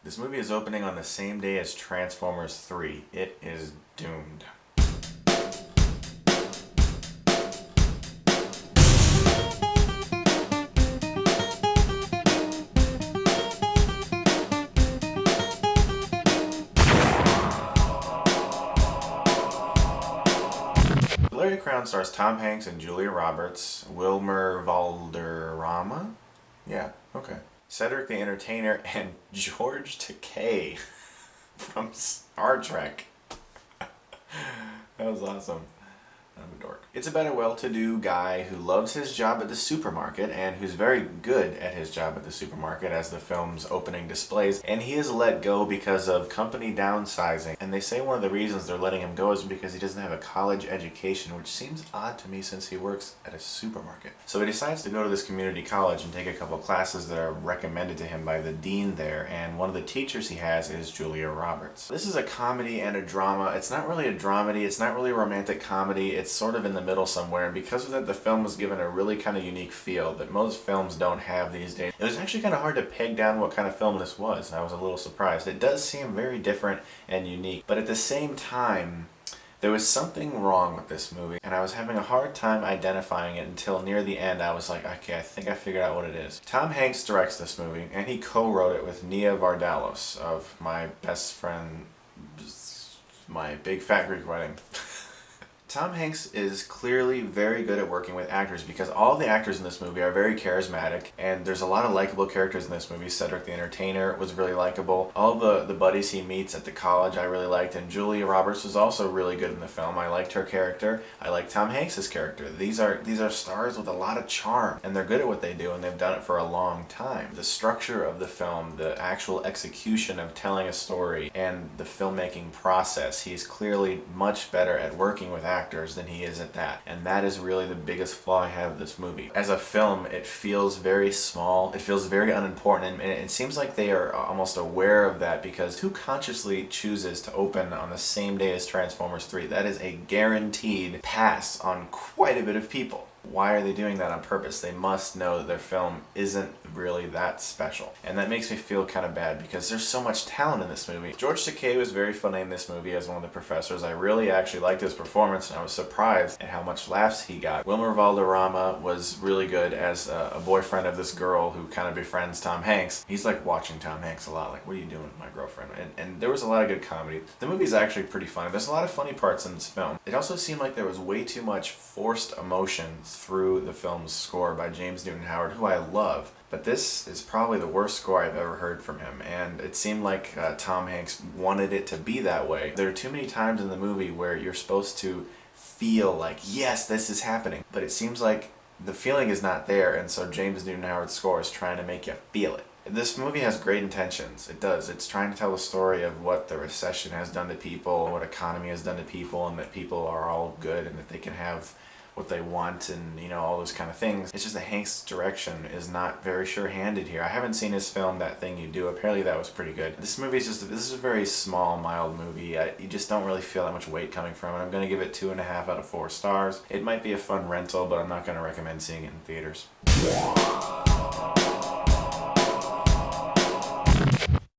This movie is opening on the same day as Transformers 3. It is doomed. Crowne stars Tom Hanks and Julia Roberts, Wilmer Valderrama? Yeah, okay. Cedric the Entertainer, and George Takei from Star Trek. That was awesome. I'm a dork. It's about a well-to-do guy who loves his job at the supermarket and who's very good at his job at the supermarket, as the film's opening displays, and he is let go because of company downsizing. And they say one of the reasons they're letting him go is because he doesn't have a college education, which seems odd to me since he works at a supermarket. So he decides to go to this community college and take a couple classes that are recommended to him by the dean there, and one of the teachers he has is Julia Roberts. This is a comedy and a drama. It's not really a dramedy, it's not really a romantic comedy, it's sort of in the middle somewhere, and because of that the film was given a really kind of unique feel that most films don't have these days. It was actually kind of hard to peg down what kind of film this was, and I was a little surprised. It does seem very different and unique, but at the same time there was something wrong with this movie, and I was having a hard time identifying it until near the end. I was like, okay, I think I figured out what it is. Tom Hanks directs this movie, and he co-wrote it with Nia Vardalos of my best friend, my big fat Greek wedding. Tom Hanks is clearly very good at working with actors because all the actors in this movie are very charismatic, and there's a lot of likable characters in this movie. Cedric the Entertainer was really likable. All the buddies he meets at the college I really liked, and Julia Roberts was also really good in the film. I liked her character. I liked Tom Hanks' character. These are stars with a lot of charm, and they're good at what they do, and they've done it for a long time. The structure of the film, the actual execution of telling a story, and the filmmaking process, he's clearly much better at working with actors than he is at that. And that is really the biggest flaw I have of this movie. As a film, it feels very small, it feels very unimportant, and it seems like they are almost aware of that, because who consciously chooses to open on the same day as Transformers 3? That is a guaranteed pass on quite a bit of people. Why are they doing that on purpose? They must know that their film isn't really that special. And that makes me feel kind of bad because there's so much talent in this movie. George Takei was very funny in this movie as one of the professors. I really actually liked his performance, and I was surprised at how much laughs he got. Wilmer Valderrama was really good as a boyfriend of this girl who kind of befriends Tom Hanks. He's like watching Tom Hanks a lot, like, what are you doing with my girlfriend? And there was a lot of good comedy. The movie's actually pretty funny. There's a lot of funny parts in this film. It also seemed like there was way too much forced emotion through the film's score by James Newton Howard, who I love. But this is probably the worst score I've ever heard from him, and it seemed like Tom Hanks wanted it to be that way. There are too many times in the movie where you're supposed to feel like, yes, this is happening, but it seems like the feeling is not there, and so James Newton Howard's score is trying to make you feel it. This movie has great intentions. It does. It's trying to tell the story of what the recession has done to people, what economy has done to people, and that people are all good and that they can have what they want, and you know, all those kind of things. It's just that Hank's direction is not very sure-handed here. I haven't seen his film That Thing You Do. Apparently that was pretty good. This movie is just, this is a very small, mild movie. You just don't really feel that much weight coming from it. I'm going to give it 2.5 out of 4 stars. It might be a fun rental, but I'm not going to recommend seeing it in theaters.